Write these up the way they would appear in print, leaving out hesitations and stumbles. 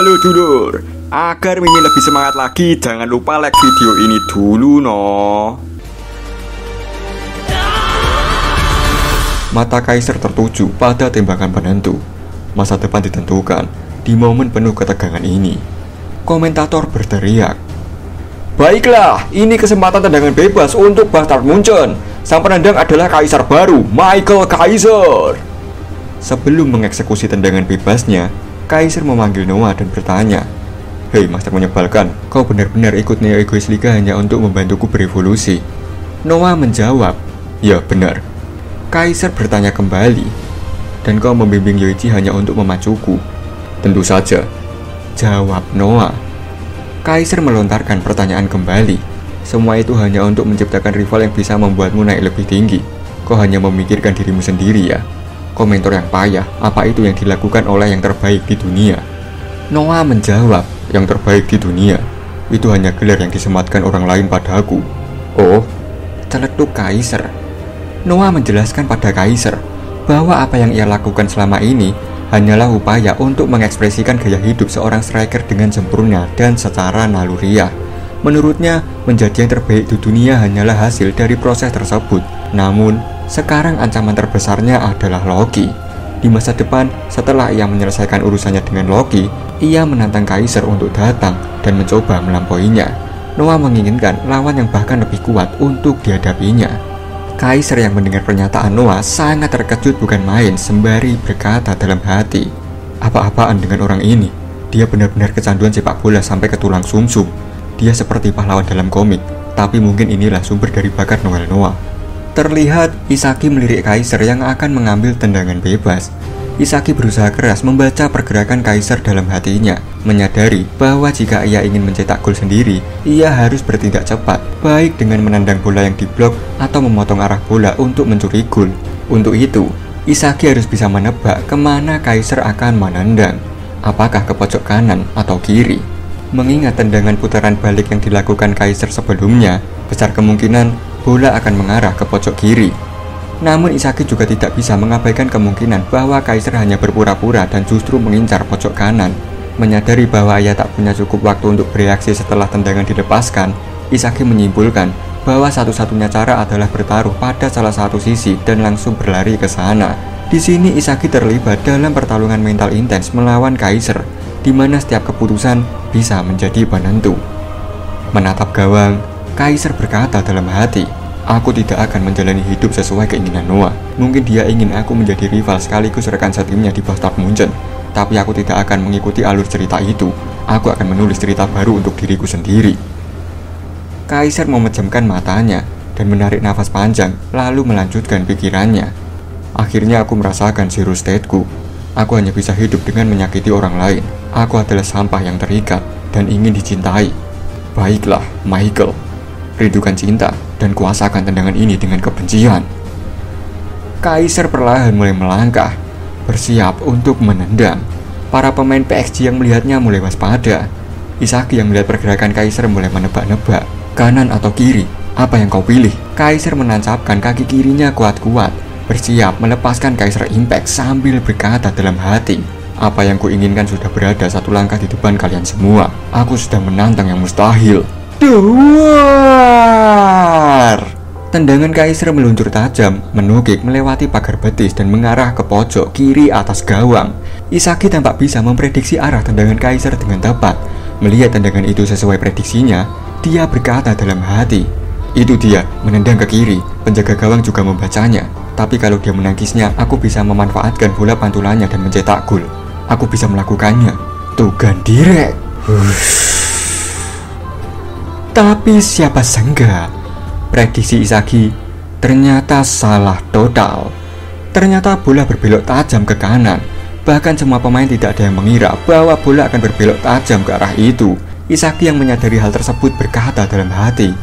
Halo dulur, agar Mimin lebih semangat lagi, jangan lupa like video ini dulu no. Mata Kaiser tertuju pada tembakan penentu. Masa depan ditentukan di momen penuh ketegangan ini. Komentator berteriak, "Baiklah, ini kesempatan tendangan bebas untuk Bastard Munchen. Sang penendang adalah Kaiser baru, Michael Kaiser." Sebelum mengeksekusi tendangan bebasnya, Kaiser memanggil Noah dan bertanya, "Hei master menyebalkan, kau benar-benar ikut Neo Egois Liga hanya untuk membantuku berevolusi?" Noah menjawab, "Ya benar." Kaiser bertanya kembali, "Dan kau membimbing Yoichi hanya untuk memacuku?" "Tentu saja," jawab Noah. Kaiser melontarkan pertanyaan kembali, "Semua itu hanya untuk menciptakan rival yang bisa membuatmu naik lebih tinggi. Kau hanya memikirkan dirimu sendiri ya?" Komentar yang payah, apa itu yang dilakukan oleh yang terbaik di dunia? Noah menjawab, "Yang terbaik di dunia? Itu hanya gelar yang disematkan orang lain padaku." "Oh," celetuk Kaiser. Noah menjelaskan pada Kaiser bahwa apa yang ia lakukan selama ini hanyalah upaya untuk mengekspresikan gaya hidup seorang striker dengan sempurna dan secara naluriah. Menurutnya, menjadi yang terbaik di dunia hanyalah hasil dari proses tersebut. Namun, sekarang ancaman terbesarnya adalah Loki. Di masa depan, setelah ia menyelesaikan urusannya dengan Loki, ia menantang Kaiser untuk datang dan mencoba melampauinya. Noah menginginkan lawan yang bahkan lebih kuat untuk dihadapinya. Kaiser yang mendengar pernyataan Noah sangat terkejut bukan main, sembari berkata dalam hati, "Apa-apaan dengan orang ini? Dia benar-benar kecanduan sepak bola sampai ke tulang sumsum. Dia seperti pahlawan dalam komik, tapi mungkin inilah sumber dari bakat Noel Noah." Terlihat Isaki melirik Kaiser yang akan mengambil tendangan bebas. Isaki berusaha keras membaca pergerakan Kaiser dalam hatinya, menyadari bahwa jika ia ingin mencetak gol sendiri, ia harus bertindak cepat, baik dengan menendang bola yang diblok atau memotong arah bola untuk mencuri gol. Untuk itu, Isaki harus bisa menebak kemana Kaiser akan menendang, apakah ke pojok kanan atau kiri. Mengingat tendangan putaran balik yang dilakukan Kaiser sebelumnya, besar kemungkinan bola akan mengarah ke pojok kiri. Namun Isaki juga tidak bisa mengabaikan kemungkinan bahwa Kaiser hanya berpura-pura dan justru mengincar pojok kanan. Menyadari bahwa ia tak punya cukup waktu untuk bereaksi setelah tendangan dilepaskan, Isaki menyimpulkan bahwa satu-satunya cara adalah bertaruh pada salah satu sisi dan langsung berlari ke sana. Di sini Isaki terlibat dalam pertarungan mental intens melawan Kaiser, di mana setiap keputusan bisa menjadi penentu. Menatap gawang, Kaiser berkata dalam hati, "Aku tidak akan menjalani hidup sesuai keinginan Noah. Mungkin dia ingin aku menjadi rival sekaligus rekan setimnya di Bastard Munchen, tapi aku tidak akan mengikuti alur cerita itu. Aku akan menulis cerita baru untuk diriku sendiri." Kaiser memejamkan matanya dan menarik nafas panjang, lalu melanjutkan pikirannya. "Akhirnya aku merasakan zero state-ku. Aku hanya bisa hidup dengan menyakiti orang lain. Aku adalah sampah yang terikat dan ingin dicintai. Baiklah, Michael, rindukan cinta dan kuasakan tendangan ini dengan kebencian." Kaiser perlahan mulai melangkah, bersiap untuk menendang. Para pemain PSG yang melihatnya mulai waspada. Isaki yang melihat pergerakan Kaiser mulai menebak-nebak, kanan atau kiri, apa yang kau pilih? Kaiser menancapkan kaki kirinya kuat-kuat, bersiap melepaskan Kaiser Impact sambil berkata dalam hati, "Apa yang kuinginkan sudah berada satu langkah di depan kalian semua. Aku sudah menantang yang mustahil." Duar! Tendangan Kaiser meluncur tajam, menukik melewati pagar betis dan mengarah ke pojok kiri atas gawang. Isaki tampak bisa memprediksi arah tendangan Kaiser dengan tepat. Melihat tendangan itu sesuai prediksinya, dia berkata dalam hati, "Itu dia, menendang ke kiri. Penjaga gawang juga membacanya. Tapi kalau dia menangkisnya, aku bisa memanfaatkan bola pantulannya dan mencetak gol. Aku bisa melakukannya. Tugan direct." Tapi siapa sangka, prediksi Isaki ternyata salah total. Ternyata bola berbelok tajam ke kanan. Bahkan semua pemain tidak ada yang mengira bahwa bola akan berbelok tajam ke arah itu. Isaki yang menyadari hal tersebut berkata dalam hati,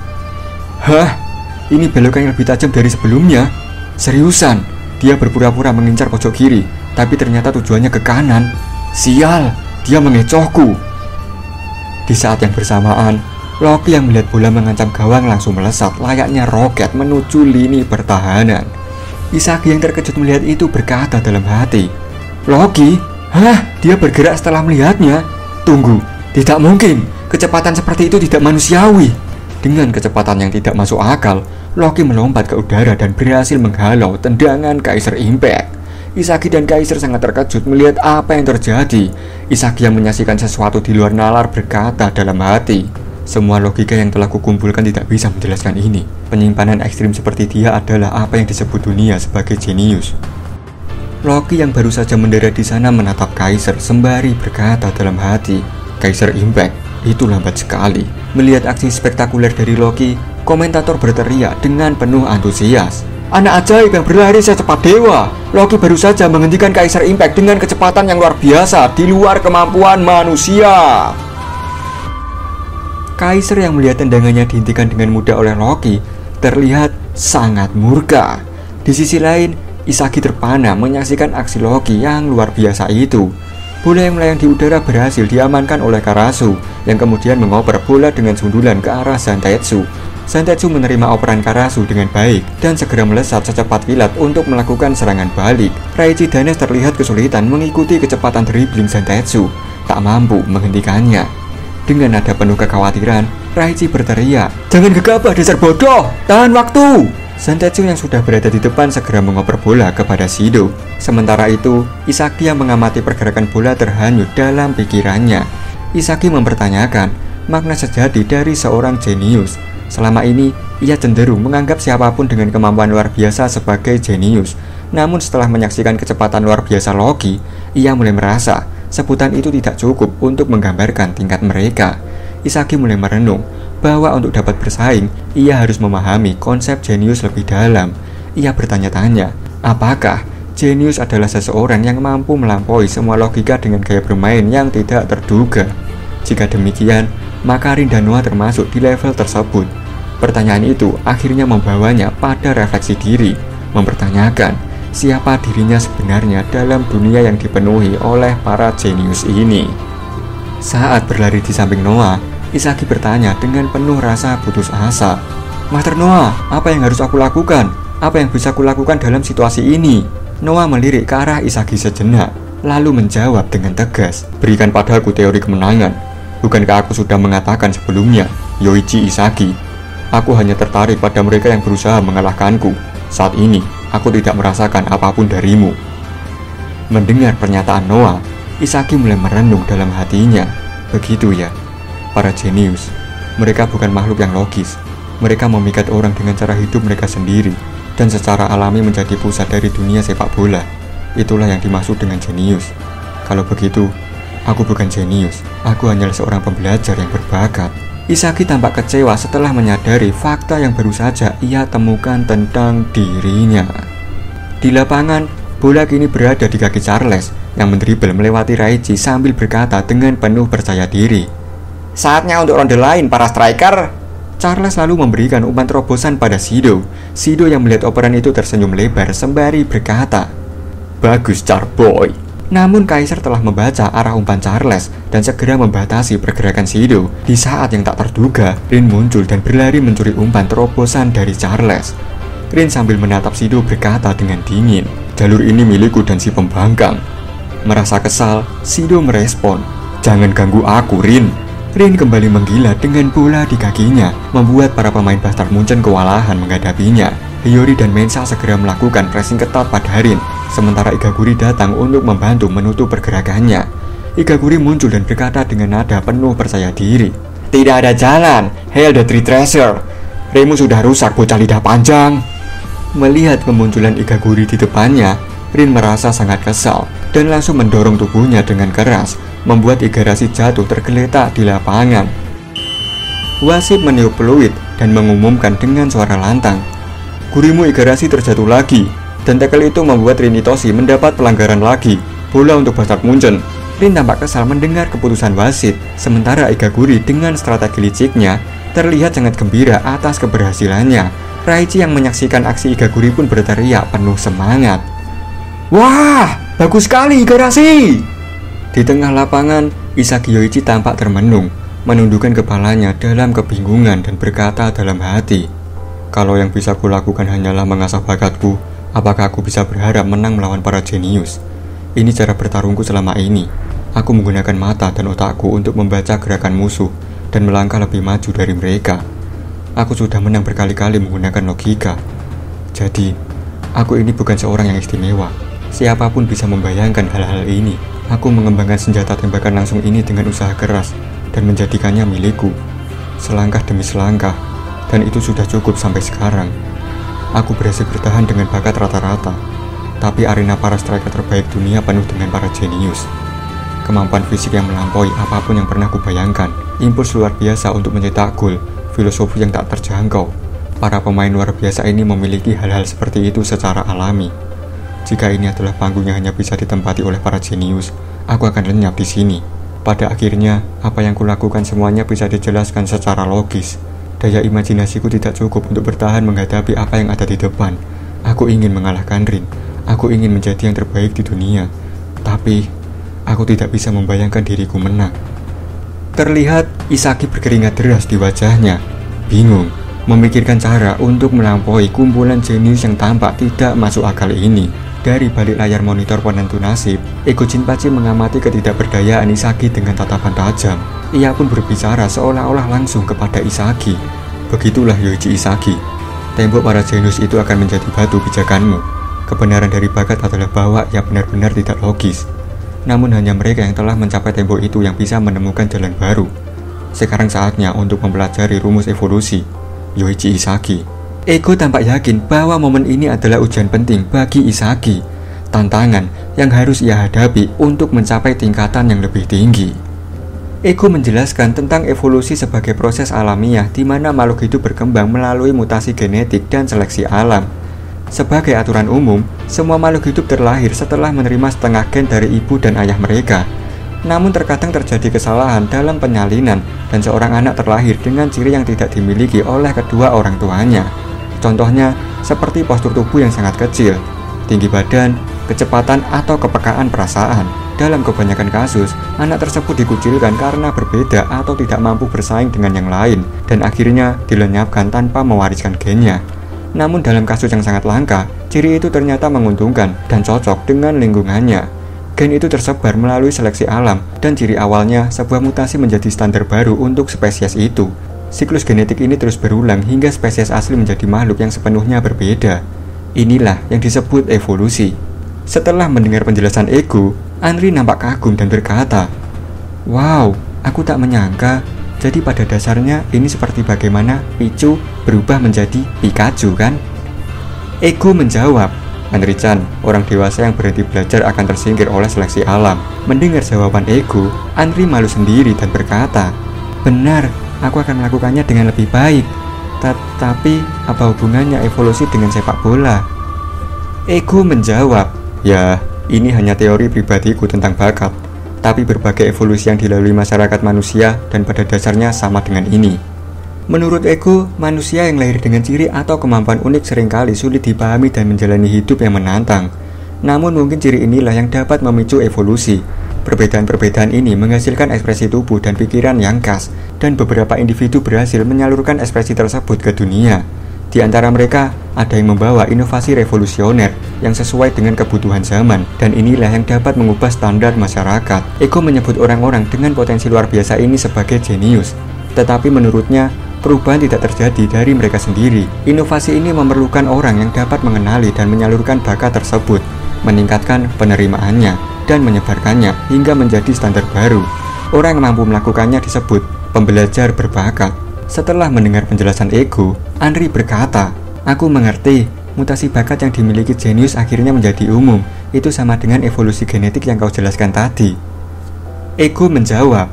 "Hah? Ini belokan yang lebih tajam dari sebelumnya? Seriusan? Dia berpura-pura mengincar pojok kiri, tapi ternyata tujuannya ke kanan. Sial, dia mengecohku." Di saat yang bersamaan, Loki yang melihat bola mengancam gawang langsung melesat layaknya roket menuju lini pertahanan. Isaki yang terkejut melihat itu berkata dalam hati, "Loki? Hah? Dia bergerak setelah melihatnya?" Tunggu, tidak mungkin. Kecepatan seperti itu tidak manusiawi. Dengan kecepatan yang tidak masuk akal, Loki melompat ke udara dan berhasil menghalau tendangan Kaiser Impact. Isagi dan Kaiser sangat terkejut melihat apa yang terjadi. Isagi yang menyaksikan sesuatu di luar nalar berkata dalam hati, semua logika yang telah kukumpulkan tidak bisa menjelaskan ini. Penyimpanan ekstrim seperti dia adalah apa yang disebut dunia sebagai jenius. Loki yang baru saja mendarat di sana menatap Kaiser sembari berkata dalam hati, Kaiser Impact, itu lambat sekali. Melihat aksi spektakuler dari Loki, komentator berteriak dengan penuh antusias. Anak ajaib yang berlari secepat dewa. Loki baru saja menghentikan Kaiser Impact dengan kecepatan yang luar biasa di luar kemampuan manusia. Kaiser yang melihat tendangannya dihentikan dengan mudah oleh Loki terlihat sangat murka. Di sisi lain, Isagi terpana menyaksikan aksi Loki yang luar biasa itu. Bola yang melayang di udara berhasil diamankan oleh Karasu yang kemudian mengoper bola dengan sundulan ke arah Zantetsu. Zantetsu menerima operan Karasu dengan baik dan segera melesat secepat kilat untuk melakukan serangan balik. Raichi Danes terlihat kesulitan mengikuti kecepatan dribbling Zantetsu, tak mampu menghentikannya. Dengan nada penuh kekhawatiran, Raichi berteriak, jangan gegabah dasar bodoh, tahan waktu. Zantetsu yang sudah berada di depan segera mengoper bola kepada Shido. Sementara itu, Isagi yang mengamati pergerakan bola terhanyut dalam pikirannya. Isagi mempertanyakan makna sejati dari seorang jenius. Selama ini, ia cenderung menganggap siapapun dengan kemampuan luar biasa sebagai jenius. Namun setelah menyaksikan kecepatan luar biasa Loki, ia mulai merasa sebutan itu tidak cukup untuk menggambarkan tingkat mereka. Isagi mulai merenung bahwa untuk dapat bersaing, ia harus memahami konsep jenius lebih dalam. Ia bertanya-tanya, apakah jenius adalah seseorang yang mampu melampaui semua logika dengan gaya bermain yang tidak terduga? Jika demikian, maka Rin dan Noah termasuk di level tersebut. Pertanyaan itu akhirnya membawanya pada refleksi diri, mempertanyakan siapa dirinya sebenarnya dalam dunia yang dipenuhi oleh para jenius ini. Saat berlari di samping Noah, Isagi bertanya dengan penuh rasa putus asa, Master Noah, apa yang harus aku lakukan? Apa yang bisa kulakukan dalam situasi ini? Noah melirik ke arah Isagi sejenak, lalu menjawab dengan tegas, berikan padaku teori kemenangan. Bukankah aku sudah mengatakan sebelumnya, Yoichi Isagi? Aku hanya tertarik pada mereka yang berusaha mengalahkanku. Saat ini, aku tidak merasakan apapun darimu. Mendengar pernyataan Noah, Isagi mulai merenung dalam hatinya. Begitu ya, para jenius. Mereka bukan makhluk yang logis. Mereka memikat orang dengan cara hidup mereka sendiri dan secara alami menjadi pusat dari dunia sepak bola. Itulah yang dimaksud dengan jenius. Kalau begitu, aku bukan jenius. Aku hanyalah seorang pembelajar yang berbakat. Isagi tampak kecewa setelah menyadari fakta yang baru saja ia temukan tentang dirinya. Di lapangan, bola kini berada di kaki Charles yang mendribel melewati Raichi sambil berkata dengan penuh percaya diri, saatnya untuk ronde lain para striker. Charles lalu memberikan umpan terobosan pada Shido. Shido yang melihat operan itu tersenyum lebar sembari berkata, bagus Charboy. Namun Kaiser telah membaca arah umpan Charles dan segera membatasi pergerakan Shido. Di saat yang tak terduga, Rin muncul dan berlari mencuri umpan terobosan dari Charles. Rin sambil menatap Shido berkata dengan dingin, jalur ini milikku dan si pembangkang. Merasa kesal, Shido merespon, jangan ganggu aku Rin. Rin kembali menggila dengan bola di kakinya, membuat para pemain Bastard Munchen kewalahan menghadapinya. Hiyori dan Mensa segera melakukan pressing ketat pada Rin, sementara Igaguri datang untuk membantu menutup pergerakannya. Igaguri muncul dan berkata dengan nada penuh percaya diri, tidak ada jalan, Hail the Tree Treasure. Remu sudah rusak bocah lidah panjang. Melihat kemunculan Igaguri di depannya, Rin merasa sangat kesal dan langsung mendorong tubuhnya dengan keras, membuat Igarashi jatuh tergeletak di lapangan. Wasit meniup peluit dan mengumumkan dengan suara lantang, Gurimu Igarashi terjatuh lagi, dan tackle itu membuat Rin Itoshi mendapat pelanggaran lagi, bola untuk Bastard Munchen. Rin tampak kesal mendengar keputusan wasit, sementara Igaguri dengan strategi liciknya terlihat sangat gembira atas keberhasilannya. Raichi yang menyaksikan aksi Igaguri pun berteriak penuh semangat, wah, bagus sekali Igarashi! Di tengah lapangan, Isagi Yoichi tampak termenung, menundukkan kepalanya dalam kebingungan dan berkata dalam hati, kalau yang bisa kulakukan hanyalah mengasah bakatku, apakah aku bisa berharap menang melawan para jenius? Ini cara bertarungku selama ini. Aku menggunakan mata dan otakku untuk membaca gerakan musuh dan melangkah lebih maju dari mereka. Aku sudah menang berkali-kali menggunakan logika. Jadi, aku ini bukan seorang yang istimewa. Siapapun bisa membayangkan hal-hal ini. Aku mengembangkan senjata tembakan langsung ini dengan usaha keras dan menjadikannya milikku. Selangkah demi selangkah, dan itu sudah cukup sampai sekarang. Aku berhasil bertahan dengan bakat rata-rata, tapi arena para striker terbaik dunia penuh dengan para jenius. Kemampuan fisik yang melampaui apapun yang pernah kubayangkan, impuls luar biasa untuk mencetak gol, filosofi yang tak terjangkau. Para pemain luar biasa ini memiliki hal-hal seperti itu secara alami. Jika ini adalah panggung yang hanya bisa ditempati oleh para jenius, aku akan lenyap di sini. Pada akhirnya, apa yang kulakukan semuanya bisa dijelaskan secara logis. Daya imajinasiku tidak cukup untuk bertahan menghadapi apa yang ada di depan. Aku ingin mengalahkan Rin. Aku ingin menjadi yang terbaik di dunia. Tapi, aku tidak bisa membayangkan diriku menang. Terlihat Isagi berkeringat deras di wajahnya. Bingung, memikirkan cara untuk melampaui kumpulan jenius yang tampak tidak masuk akal ini. Dari balik layar monitor penentu nasib, Ego Jinpachi mengamati ketidakberdayaan Isagi dengan tatapan tajam. Ia pun berbicara seolah-olah langsung kepada Isagi. Begitulah Yoichi Isagi. Tembok para jenius itu akan menjadi batu pijakanmu. Kebenaran dari bakat adalah bahwa ia benar-benar tidak logis. Namun hanya mereka yang telah mencapai tembok itu yang bisa menemukan jalan baru. Sekarang saatnya untuk mempelajari rumus evolusi. Yoichi Isagi. Ego tampak yakin bahwa momen ini adalah ujian penting bagi Isagi. Tantangan yang harus ia hadapi untuk mencapai tingkatan yang lebih tinggi. Ego menjelaskan tentang evolusi sebagai proses alamiah di mana makhluk hidup berkembang melalui mutasi genetik dan seleksi alam. Sebagai aturan umum, semua makhluk hidup terlahir setelah menerima setengah gen dari ibu dan ayah mereka. Namun terkadang terjadi kesalahan dalam penyalinan dan seorang anak terlahir dengan ciri yang tidak dimiliki oleh kedua orang tuanya. Contohnya, seperti postur tubuh yang sangat kecil, tinggi badan, kecepatan atau kepekaan perasaan. Dalam kebanyakan kasus, anak tersebut dikucilkan karena berbeda atau tidak mampu bersaing dengan yang lain, dan akhirnya dilenyapkan tanpa mewariskan gennya. Namun dalam kasus yang sangat langka, ciri itu ternyata menguntungkan dan cocok dengan lingkungannya. Gen itu tersebar melalui seleksi alam, dan ciri awalnya sebuah mutasi menjadi standar baru untuk spesies itu. Siklus genetik ini terus berulang hingga spesies asli menjadi makhluk yang sepenuhnya berbeda. Inilah yang disebut evolusi. Setelah mendengar penjelasan Ego, Anri nampak kagum dan berkata, "Wow, aku tak menyangka. Jadi pada dasarnya ini seperti bagaimana Pichu berubah menjadi Pikachu, kan?" Ego menjawab, "Anri-chan, orang dewasa yang berhenti belajar akan tersingkir oleh seleksi alam." Mendengar jawaban Ego, Anri malu sendiri dan berkata, "Benar, aku akan melakukannya dengan lebih baik. Tapi, apa hubungannya evolusi dengan sepak bola?" Ego menjawab, "Ya, ini hanya teori pribadiku tentang bakat. Tapi berbagai evolusi yang dilalui masyarakat manusia dan pada dasarnya sama dengan ini." Menurut Ego, manusia yang lahir dengan ciri atau kemampuan unik seringkali sulit dipahami dan menjalani hidup yang menantang. Namun mungkin ciri inilah yang dapat memicu evolusi. Perbedaan-perbedaan ini menghasilkan ekspresi tubuh dan pikiran yang khas, dan beberapa individu berhasil menyalurkan ekspresi tersebut ke dunia. Di antara mereka, ada yang membawa inovasi revolusioner yang sesuai dengan kebutuhan zaman, dan inilah yang dapat mengubah standar masyarakat. Ego menyebut orang-orang dengan potensi luar biasa ini sebagai jenius, tetapi menurutnya, perubahan tidak terjadi dari mereka sendiri. Inovasi ini memerlukan orang yang dapat mengenali dan menyalurkan bakat tersebut, meningkatkan penerimaannya, dan menyebarkannya hingga menjadi standar baru. Orang yang mampu melakukannya disebut pembelajar berbakat. Setelah mendengar penjelasan Ego, Anri berkata, "Aku mengerti, mutasi bakat yang dimiliki jenius akhirnya menjadi umum. Itu sama dengan evolusi genetik yang kau jelaskan tadi." Ego menjawab,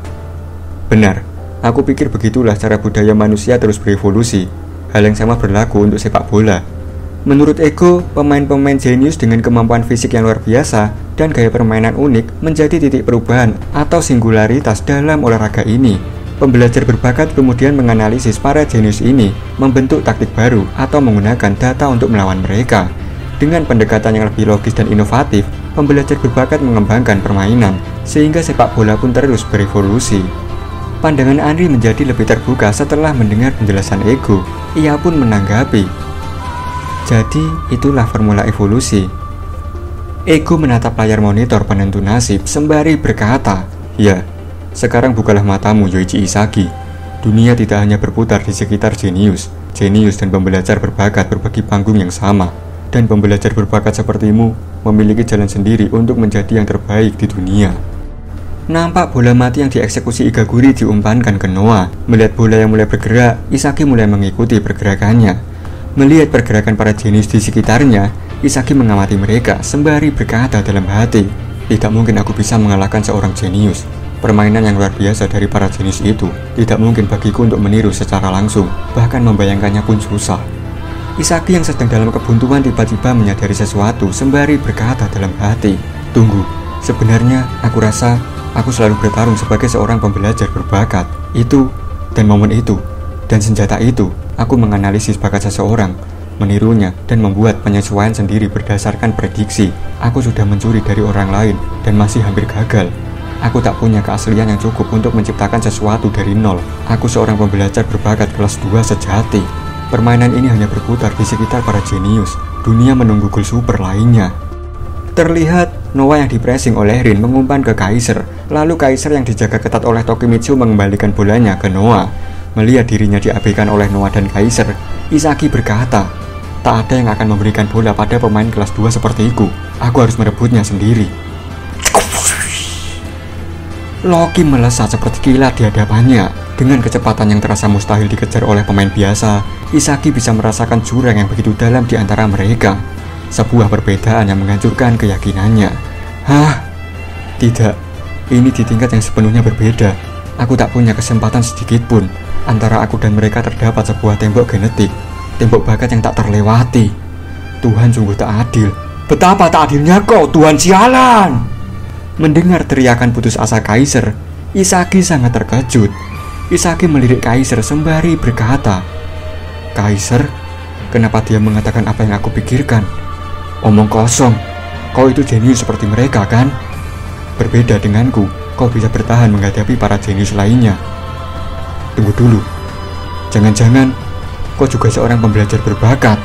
"Benar, aku pikir begitulah cara budaya manusia terus berevolusi. Hal yang sama berlaku untuk sepak bola." Menurut Ego, pemain-pemain jenius dengan kemampuan fisik yang luar biasa dan gaya permainan unik menjadi titik perubahan atau singularitas dalam olahraga ini. Pembelajar berbakat kemudian menganalisis para jenius ini, membentuk taktik baru atau menggunakan data untuk melawan mereka. Dengan pendekatan yang lebih logis dan inovatif, pembelajar berbakat mengembangkan permainan, sehingga sepak bola pun terus berevolusi. Pandangan Anri menjadi lebih terbuka setelah mendengar penjelasan Ego. Ia pun menanggapi, "Jadi itulah formula evolusi." Ego menatap layar monitor penentu nasib sembari berkata, "Ya, sekarang bukalah matamu Yoichi Isagi. Dunia tidak hanya berputar di sekitar jenius. Jenius dan pembelajar berbakat berbagi panggung yang sama. Dan pembelajar berbakat sepertimu memiliki jalan sendiri untuk menjadi yang terbaik di dunia." Nampak bola mati yang dieksekusi Igaguri diumpankan ke Noah. Melihat bola yang mulai bergerak, Isagi mulai mengikuti pergerakannya. Melihat pergerakan para jenius di sekitarnya, Isagi mengamati mereka sembari berkata dalam hati, "Tidak mungkin aku bisa mengalahkan seorang jenius. Permainan yang luar biasa dari para jenius itu tidak mungkin bagiku untuk meniru secara langsung, bahkan membayangkannya pun susah." Isagi yang sedang dalam kebuntuan tiba-tiba menyadari sesuatu sembari berkata dalam hati, "Tunggu, sebenarnya aku rasa aku selalu bertarung sebagai seorang pembelajar berbakat. Itu, dan momen itu, dan senjata itu, aku menganalisis bakat seseorang, menirunya, dan membuat penyesuaian sendiri berdasarkan prediksi. Aku sudah mencuri dari orang lain, dan masih hampir gagal. Aku tak punya keaslian yang cukup untuk menciptakan sesuatu dari nol. Aku seorang pembelajar berbakat kelas 2 sejati. Permainan ini hanya berputar di sekitar para jenius. Dunia menunggu gol super lainnya." Terlihat Noah yang dipressing oleh Rin mengumpan ke Kaiser. Lalu Kaiser yang dijaga ketat oleh Tokimitsu mengembalikan bolanya ke Noah. Melihat dirinya diabaikan oleh Noah dan Kaiser, Isagi berkata, "Tak ada yang akan memberikan bola pada pemain kelas 2 sepertiku. Aku harus merebutnya sendiri." Loki melesat seperti kilat di hadapannya. Dengan kecepatan yang terasa mustahil dikejar oleh pemain biasa, Isagi bisa merasakan jurang yang begitu dalam di antara mereka. Sebuah perbedaan yang menghancurkan keyakinannya. Hah? Tidak, ini di tingkat yang sepenuhnya berbeda. Aku tak punya kesempatan sedikit pun. Antara aku dan mereka terdapat sebuah tembok genetik, tembok bakat yang tak terlewati. Tuhan sungguh tak adil. Betapa tak adilnya kau, Tuhan sialan! Mendengar teriakan putus asa Kaiser, Isagi sangat terkejut. Isagi melirik Kaiser sembari berkata, "Kaiser, kenapa dia mengatakan apa yang aku pikirkan? Omong kosong, kau itu jenius seperti mereka kan? Berbeda denganku, kau bisa bertahan menghadapi para jenius lainnya. Tunggu dulu, jangan-jangan kau juga seorang pembelajar berbakat."